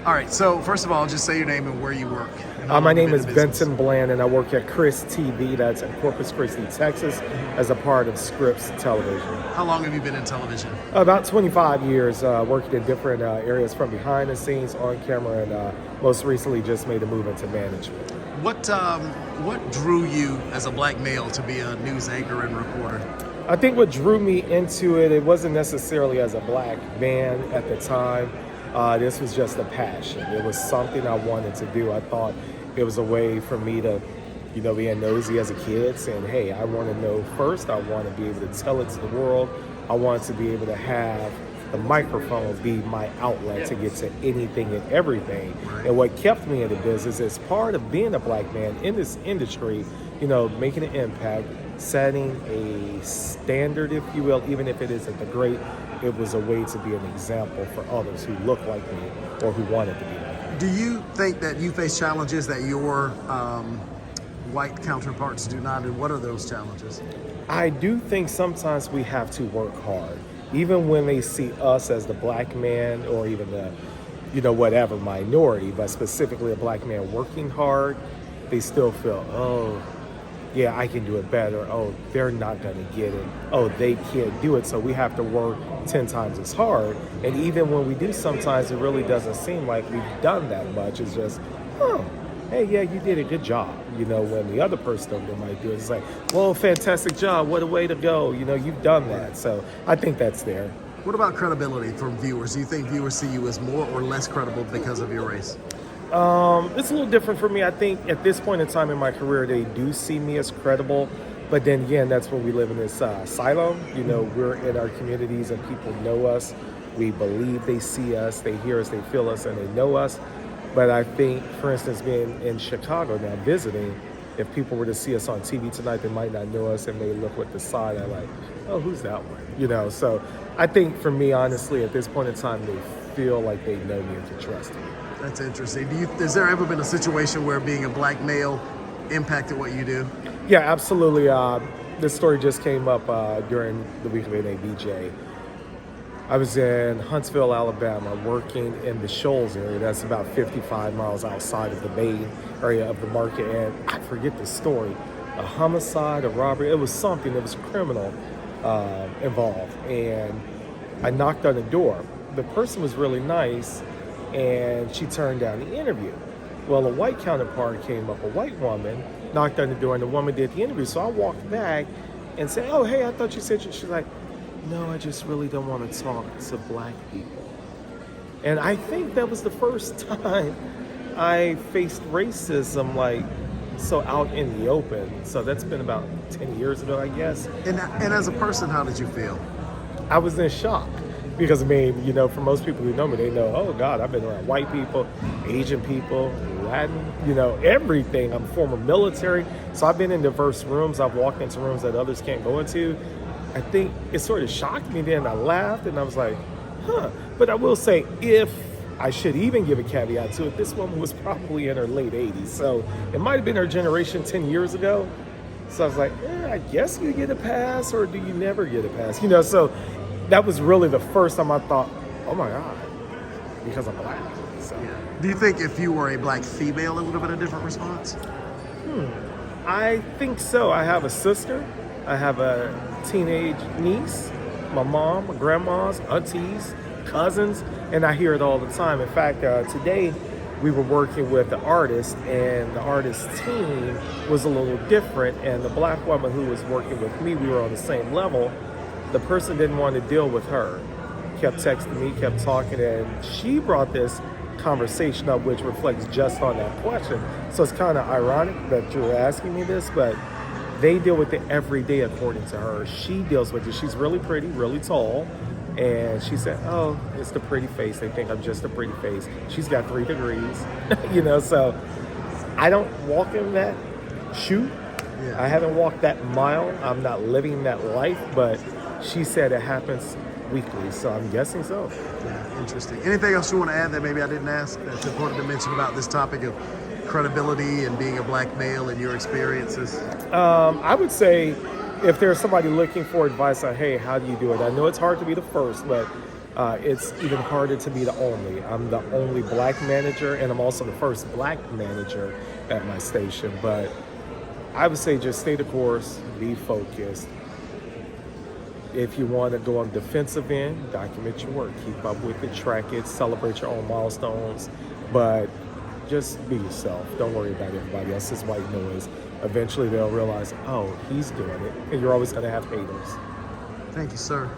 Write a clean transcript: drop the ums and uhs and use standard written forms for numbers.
All right, so first of all, just say your name and where you work. And My name is Benton Blandin, and I work at Chris TV. That's in Corpus Christi, Texas, as a part of Scripps Television. How long have you been in television? About 25 years, working in different areas from behind the scenes, on camera, and most recently just made a move into management. What drew you as a black male to be a news anchor and reporter? I think what drew me into it wasn't necessarily as a black man at the time. This was just a passion. It was something I wanted to do. I thought it was a way for me to, being nosy as a kid, saying, hey, I want to know first. I want to be able to tell it to the world. I want to be able to have the microphone be my outlet to get to anything and everything. Right. And what kept me in the business is part of being a black man in this industry, making an impact, setting a standard, if you will, even if it isn't the great. It was a way to be an example for others who look like me or who wanted to be like me. Do you think that you face challenges that your white counterparts do not, and what are those challenges? I do think sometimes we have to work hard. Even when they see us as the black man or even the, whatever minority, but specifically a black man working hard, they still feel, oh, yeah, I can do it better. Oh, they're not going to get it. Oh, they can't do it. So we have to work 10 times as hard. And even when we do, sometimes it really doesn't seem like we've done that much. It's just, hey, yeah, you did a good job. When the other person over there might do it, it's like, well, fantastic job. What a way to go. You've done that. So I think that's there. What about credibility from viewers? Do you think viewers see you as more or less credible because of your race? It's a little different for me. I think at this point in time in my career, they do see me as credible. But then again, that's when we live in this silo. We're in our communities and people know us. We believe they see us, they hear us, they feel us, and they know us. But I think, for instance, being in Chicago now, visiting, if people were to see us on TV tonight, they might not know us and may look with the side eye like, oh, who's that one? So I think for me, honestly, at this point in time, they feel like they know me and can trust me. That's interesting. Has there ever been a situation where being a black male impacted what you do? Yeah, absolutely. This story just came up during the week of NABJ. I was in Huntsville, Alabama, working in the Shoals area. That's about 55 miles outside of the main area of the market. And I forget the story. A homicide, a robbery. It was something. There was a criminal involved. And I knocked on the door. The person was really nice, and she turned down the interview. Well, a white counterpart came up, a white woman, knocked on the door, and the woman did the interview. So I walked back and said, oh, hey, I thought you said you. She's like, no, I just really don't want to talk to black people. And I think that was the first time I faced racism, so out in the open. So that's been about 10 years ago, I guess. And as a person, how did you feel? I was in shock. Because, for most people who know me, they know, oh, God, I've been around white people, Asian people, Latin, everything. I'm former military. So I've been in diverse rooms. I've walked into rooms that others can't go into. I think it sort of shocked me then. I laughed and I was like, huh. But I will say, if I should even give a caveat to it, this woman was probably in her late 80s. So it might have been her generation 10 years ago. So I was like, I guess you get a pass, or do you never get a pass? So that was really the first time I thought, oh my God, because I'm black. So. Yeah. Do you think if you were a black female, it would have been a different response? I think so. I have a sister. I have a teenage niece, my mom, my grandmas, aunties, cousins, and I hear it all the time. In fact, today we were working with the artist, and the artist's team was a little different, and the black woman who was working with me, we were on the same level. The person didn't want to deal with her, kept texting me, kept talking, and she brought this conversation up, which reflects just on that question. So it's kind of ironic that you're asking me this, but they deal with it every day according to her. She deals with it. She's really pretty, really tall, and she said, oh, it's the pretty face. They think I'm just a pretty face. She's got 3 degrees, so I don't walk in that shoe. Yeah. I haven't walked that mile. I'm not living that life, but she said it happens weekly, so I'm guessing so. Yeah, interesting. Anything else you want to add that maybe I didn't ask that's important to mention about this topic of credibility and being a black male and your experiences? I would say if there's somebody looking for advice on, hey, how do you do it? I know it's hard to be the first, but it's even harder to be the only. I'm the only black manager, and I'm also the first black manager at my station. But I would say just stay the course, be focused. If you want to go on the defensive end, document your work, keep up with it, track it, celebrate your own milestones, but just be yourself. Don't worry about everybody else's white noise. Eventually they'll realize, oh, he's doing it, and you're always going to have haters. Thank you, sir.